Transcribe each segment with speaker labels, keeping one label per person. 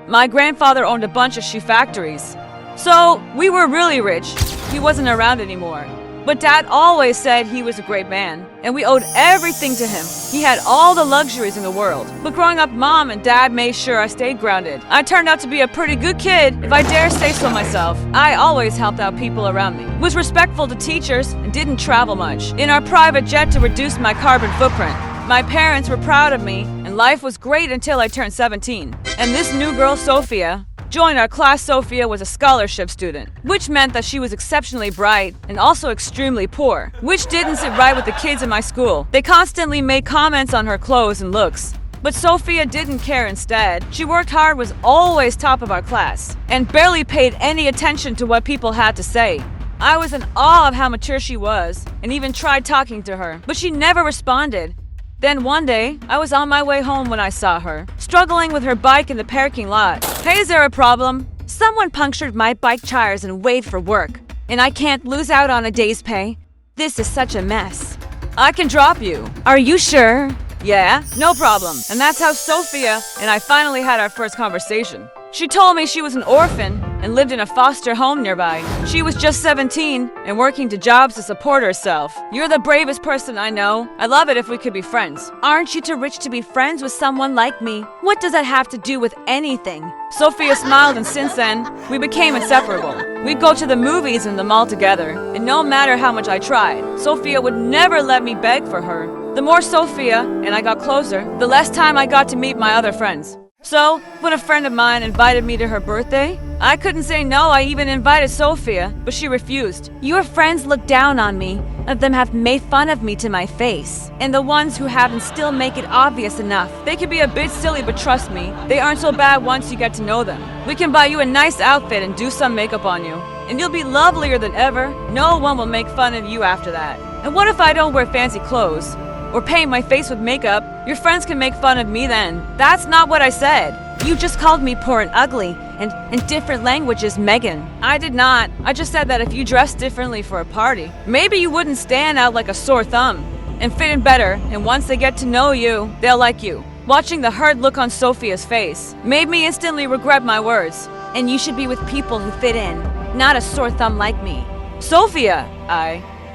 Speaker 1: My grandfather owned a bunch of shoe factories. So, we were really rich. He wasn't around anymore. But Dad always said he was a great man, and we owed everything to him. He had all the luxuries in the world. But growing up, Mom and Dad made sure I stayed grounded. I turned out to be a pretty good kid, if I dare say so myself. I always helped out people around me, was respectful to teachers, and didn't travel much in our private jet to reduce my carbon footprint. My parents were proud of me, and life was great until I turned 17. And this new girl, Sophia, joined our class. Sophia was a scholarship student, which meant that she was exceptionally bright and also extremely poor, which didn't sit right with the kids in my school. They constantly made comments on her clothes and looks. But Sophia didn't care. Instead, she worked hard, was always top of our class, and barely paid any attention to what people had to say. I was in awe of how mature she was, and even tried talking to her, but she never responded. Then one day, I was on my way home when I saw her, struggling with her bike in the parking lot. Hey, is there a problem? Someone punctured my bike tires and waved for work, and I can't lose out on a day's pay. This is such a mess. I can drop you. Are you sure? Yeah, no problem. And that's how Sophia and I finally had our first conversation. She told me she was an orphan and lived in a foster home nearby. She was just 17 and working 2 jobs to support herself. You're the bravest person I know. I'd love it if we could be friends. Aren't you too rich to be friends with someone like me? What does that have to do with anything? Sophia smiled, and since then, we became inseparable. We'd go to the movies and the mall together, and no matter how much I tried, Sophia would never let me beg for her. The more Sophia and I got closer, the less time I got to meet my other friends. So, when a friend of mine invited me to her birthday, I couldn't say no. I even invited Sophia, but she refused. Your friends look down on me. Of them have made fun of me to my face. And the ones who haven't still make it obvious enough. They can be a bit silly, but trust me, they aren't so bad once you get to know them. We can buy you a nice outfit and do some makeup on you, and you'll be lovelier than ever. No one will make fun of you after that. And what if I don't wear fancy clothes? Or paint my face with makeup? Your friends can make fun of me then. That's not what I said. You just called me poor and ugly, and in different languages, Megan. I did not. I just said that if you dressed differently for a party, maybe you wouldn't stand out like a sore thumb, and fit in better, and once they get to know you, they'll like you. Watching the hurt look on Sophia's face made me instantly regret my words. And you should be with people who fit in, not a sore thumb like me. Sophia,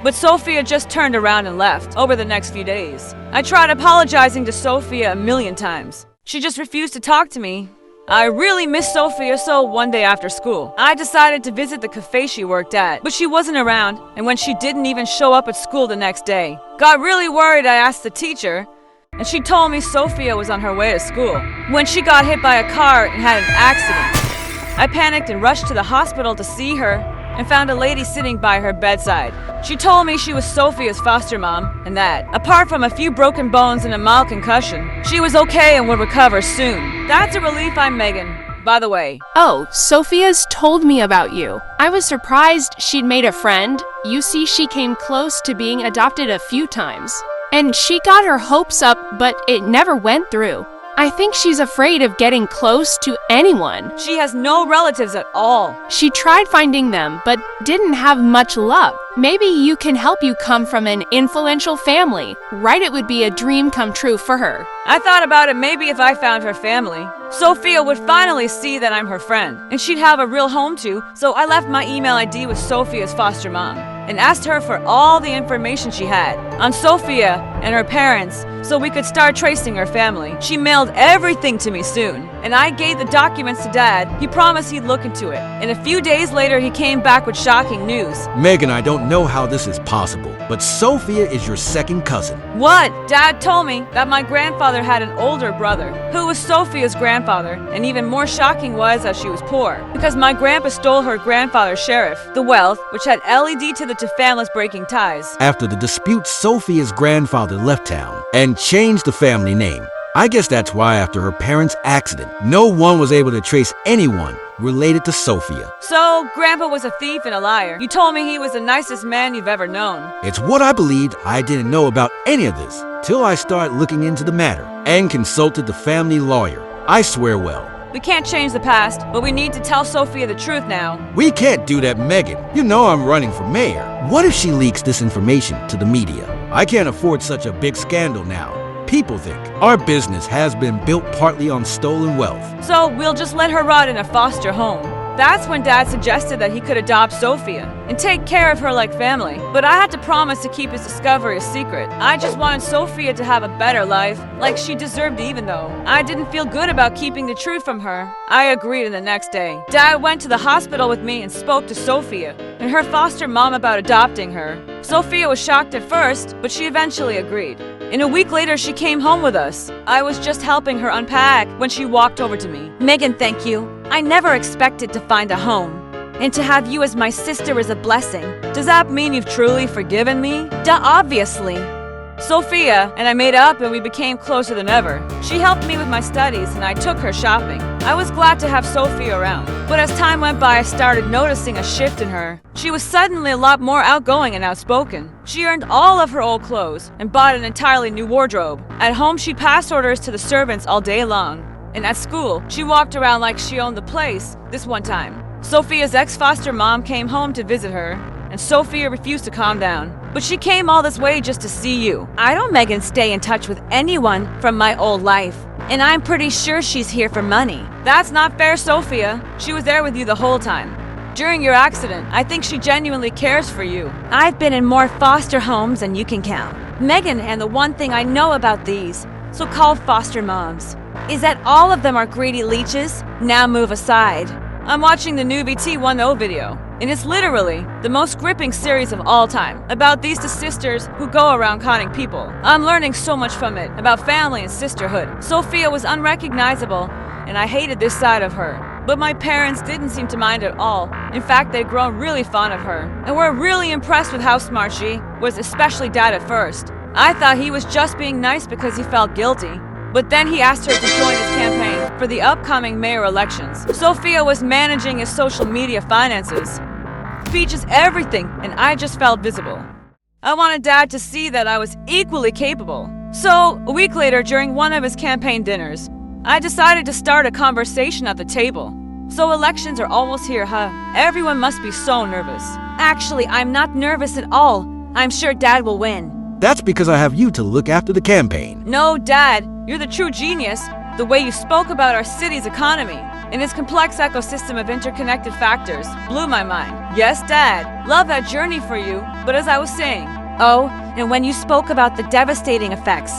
Speaker 1: But Sophia just turned around and left over the next few days. I tried apologizing to Sophia a million times. She just refused to talk to me. I really missed Sophia, so one day after school, I decided to visit the cafe she worked at, but she wasn't around, and when she didn't even show up at school the next day. Got really worried. I asked the teacher, and she told me Sophia was on her way to school when she got hit by a car and had an accident. I panicked and rushed to the hospital to see her, and found a lady sitting by her bedside. She told me she was Sophia's foster mom, and that, apart from a few broken bones and a mild concussion, she was okay and would recover soon. That's a relief. I'm Megan, by the way.
Speaker 2: Oh, Sophia's told me about you. I was surprised she'd made a friend. You see, she came close to being adopted a few times. And she got her hopes up, but it never went through. I think she's afraid of getting close to anyone.
Speaker 1: She has no relatives at all.
Speaker 2: She tried finding them, but didn't have much luck. Maybe you can help. You come from an influential family, right? It would be a dream come true for her.
Speaker 1: I thought about it. Maybe if I found her family, Sophia would finally see that I'm her friend, and she'd have a real home too. So I left my email ID with Sophia's foster mom and asked her for all the information she had on Sophia and her parents so we could start tracing her family. She mailed everything to me soon, and I gave the documents to Dad. He promised he'd look into it, and a few days later he came back with shocking news.
Speaker 3: Megan, I don't know how this is possible, but Sophia is your second cousin.
Speaker 1: What? Dad told me that my grandfather had an older brother who was Sophia's grandfather, and even more shocking was that she was poor because my grandpa stole her grandfather's sheriff, the wealth, which had LED to the two families breaking ties.
Speaker 3: After the dispute, Sophia's grandfather left town and changed the family name. I guess that's why after her parents' accident, no one was able to trace anyone related to Sophia.
Speaker 1: So, Grandpa was a thief and a liar. You told me he was the nicest man you've ever known.
Speaker 3: It's what I believed. I didn't know about any of this till I started looking into the matter and consulted the family lawyer. I swear well.
Speaker 1: We can't change the past, but we need to tell Sophia the truth now.
Speaker 3: We can't do that, Megan. You know I'm running for mayor. What if she leaks this information to the media? I can't afford such a big scandal now. what people think. Our business has been built partly on stolen wealth.
Speaker 1: So we'll just let her rot in a foster home. That's when Dad suggested that he could adopt Sophia and take care of her like family. But I had to promise to keep his discovery a secret. I just wanted Sophia to have a better life, like she deserved, even though I didn't feel good about keeping the truth from her. I agreed, and the next day, Dad went to the hospital with me and spoke to Sophia and her foster mom about adopting her. Sophia was shocked at first, but she eventually agreed. And a week later, she came home with us. I was just helping her unpack when she walked over to me.
Speaker 4: Megan, thank you. I never expected to find a home. And to have you as my sister is a blessing.
Speaker 1: Does that mean you've truly forgiven me?
Speaker 4: Duh, obviously.
Speaker 1: Sophia and I made up and we became closer than ever. She helped me with my studies and I took her shopping. I was glad to have Sophia around. But as time went by, I started noticing a shift in her. She was suddenly a lot more outgoing and outspoken. She earned all of her old clothes and bought an entirely new wardrobe. At home, she passed orders to the servants all day long. And at school, she walked around like she owned the place. This one time, Sophia's ex-foster mom came home to visit her, and Sophia refused to calm down. But she came all this way just to see you.
Speaker 4: I don't, Megan, stay in touch with anyone from my old life. And I'm pretty sure she's here for money.
Speaker 1: That's not fair, Sophia. She was there with you the whole time. During your accident, I think she genuinely cares for you.
Speaker 4: I've been in more foster homes than you can count, Megan, and the one thing I know about these so-called foster moms is that all of them are greedy leeches. Now move aside.
Speaker 1: I'm watching the new BT10 video, and it's literally the most gripping series of all time about these two sisters who go around conning people. I'm learning so much from it about family and sisterhood. Sophia was unrecognizable, and I hated this side of her. But my parents didn't seem to mind at all. In fact, they'd grown really fond of her, and were really impressed with how smart she was, especially Dad at first. I thought he was just being nice because he felt guilty. But then he asked her to join his campaign for the upcoming mayor elections. Sophia was managing his social media finances, speeches, everything, and I just felt visible. I wanted Dad to see that I was equally capable. So, a week later, during one of his campaign dinners, I decided to start a conversation at the table. So elections are almost here, huh? Everyone must be so nervous.
Speaker 4: Actually, I'm not nervous at all. I'm sure Dad will win.
Speaker 3: That's because I have you to look after the campaign.
Speaker 1: No, Dad, you're the true genius. The way you spoke about our city's economy and its complex ecosystem of interconnected factors blew my mind. Yes, Dad, love that journey for you. But as I was saying,
Speaker 4: oh, and when you spoke about the devastating effects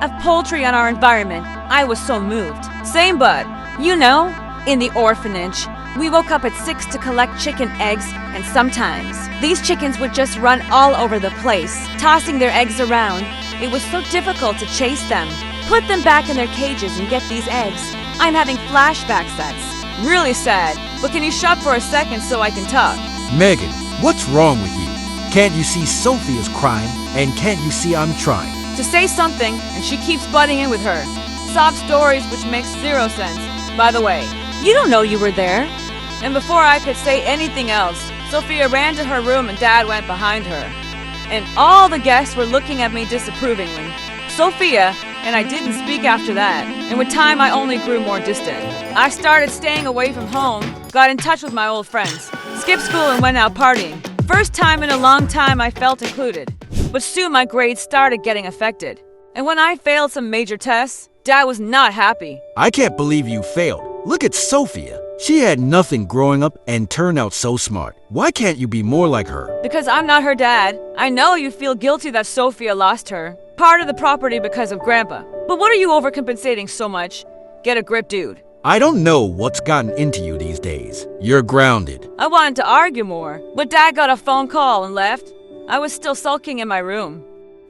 Speaker 4: of poultry on our environment, I was so moved.
Speaker 1: Same, bud.
Speaker 4: You know, in the orphanage, we woke up at 6 to collect chicken eggs, and sometimes these chickens would just run all over the place, tossing their eggs around. It was so difficult to chase them. Put them back in their cages and get these eggs. I'm having flashbacks, that's
Speaker 1: really sad. But can you shut for a second so I can talk?
Speaker 3: Megan, what's wrong with you? Can't you see Sophia's crying? And can't you see I'm trying?
Speaker 1: To say something, and she keeps butting in with her sob stories, which makes zero sense. By the way,
Speaker 4: you don't know you were there.
Speaker 1: And before I could say anything else, Sophia ran to her room and Dad went behind her. And all the guests were looking at me disapprovingly. Sophia and I didn't speak after that, and with time I only grew more distant. I started staying away from home, got in touch with my old friends, skipped school and went out partying. First time in a long time I felt included, but soon my grades started getting affected. And when I failed some major tests, Dad was not happy.
Speaker 3: I can't believe you failed. Look at Sophia. She had nothing growing up and turned out so smart. Why can't you be more like her?
Speaker 1: Because I'm not her dad. I know you feel guilty that Sophia lost her part of the property because of Grandpa. But what are you overcompensating so much? Get a grip, dude.
Speaker 3: I don't know what's gotten into you these days. You're grounded.
Speaker 1: I wanted to argue more, but Dad got a phone call and left. I was still sulking in my room.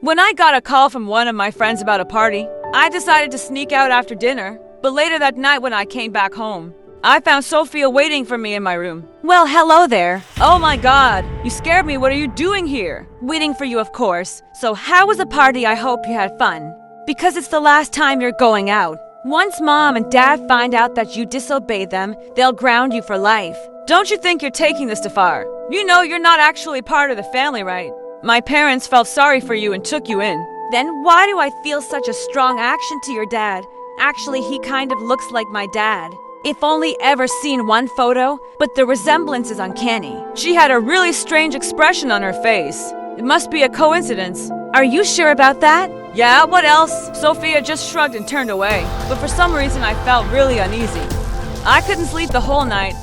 Speaker 1: When I got a call from one of my friends about a party, I decided to sneak out after dinner. But later that night when I came back home, I found Sophia waiting for me in my room.
Speaker 4: Well, hello there.
Speaker 1: Oh my God, you scared me. What are you doing here?
Speaker 4: Waiting for you, of course. So how was the party? I hope you had fun. Because it's the last time you're going out. Once Mom and Dad find out that you disobeyed them, they'll ground you for life.
Speaker 1: Don't you think you're taking this too far? You know you're not actually part of the family, right? My parents felt sorry for you and took you in.
Speaker 4: Then why do I feel such a strong action to your dad? Actually, he kind of looks like my dad. If only ever seen one photo, but the resemblance is uncanny.
Speaker 1: She had a really strange expression on her face. It must be a coincidence.
Speaker 4: Are you sure about that?
Speaker 1: Yeah, what else? Sophia just shrugged and turned away, but for some reason I felt really uneasy. I couldn't sleep the whole night,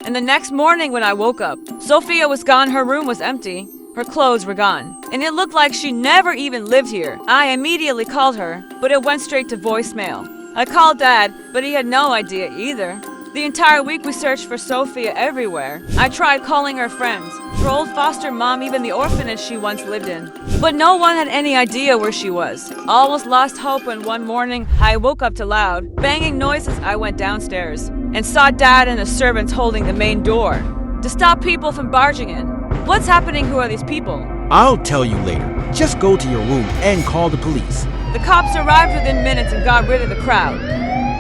Speaker 1: and the next morning when I woke up, Sophia was gone, her room was empty, her clothes were gone, and it looked like she never even lived here. I immediately called her, but it went straight to voicemail. I called Dad, but he had no idea either. The entire week we searched for Sophia everywhere. I tried calling her friends, her old foster mom, even the orphanage she once lived in. But no one had any idea where she was. Almost lost hope when one morning I woke up to loud, banging noises. I went downstairs and saw Dad and the servants holding the main door to stop people from barging in. What's happening? Who are these people?
Speaker 3: I'll tell you later. Just go to your room and call the police.
Speaker 1: The cops arrived within minutes and got rid of the crowd.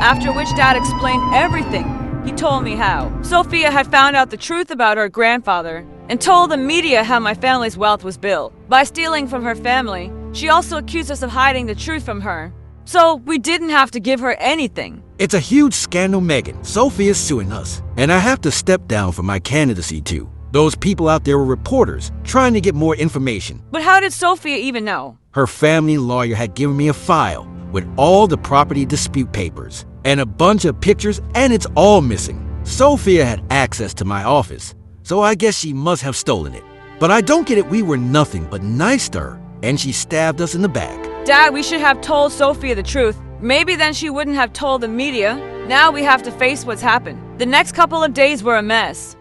Speaker 1: After which Dad explained everything. He told me how Sophia had found out the truth about her grandfather and told the media how my family's wealth was built by stealing from her family. She also accused us of hiding the truth from her, so we didn't have to give her anything.
Speaker 3: It's a huge scandal, Megan. Sophia's suing us, and I have to step down from my candidacy too. Those people out there were reporters trying to get more information.
Speaker 1: But how did Sophia even know?
Speaker 3: Her family lawyer had given me a file with all the property dispute papers and a bunch of pictures, and it's all missing. Sophia had access to my office, so I guess she must have stolen it. But I don't get it. We were nothing but nice to her, and she stabbed us in the back.
Speaker 1: Dad, we should have told Sophia the truth. Maybe then she wouldn't have told the media. Now we have to face what's happened. The next couple of days were a mess.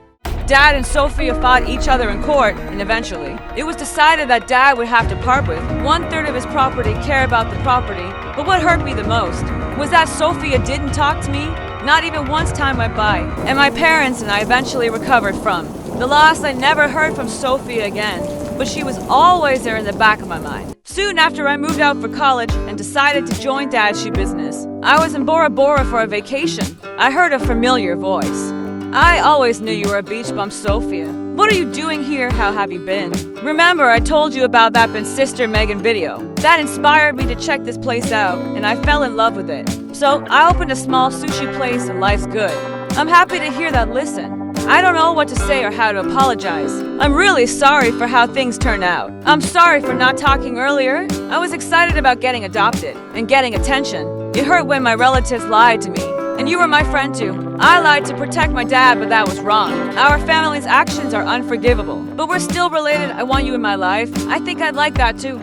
Speaker 1: Dad and Sophia fought each other in court, and eventually, it was decided that Dad would have to part with 1/3 of his property, care about the property. But what hurt me the most was that Sophia didn't talk to me. Not even once time went by, and my parents and I eventually recovered from the loss. I never heard from Sophia again, but she was always there in the back of my mind. Soon after I moved out for college and decided to join Dad's shoe business, I was in Bora Bora for a vacation. I heard a familiar voice. I always knew you were a beach bum, Sophia. What are you doing here? How have you been? Remember, I told you about that Been Sister Megan video. That inspired me to check this place out, and I fell in love with it. So I opened a small sushi place, and life's good. I'm happy to hear that. Listen, I don't know what to say or how to apologize. I'm really sorry for how things turned out. I'm sorry for not talking earlier. I was excited about getting adopted and getting attention. It hurt when my relatives lied to me. And you were my friend too. I lied to protect my dad, but that was wrong. Our family's actions are unforgivable, but we're still related. I want you in my life. I think I'd like that too.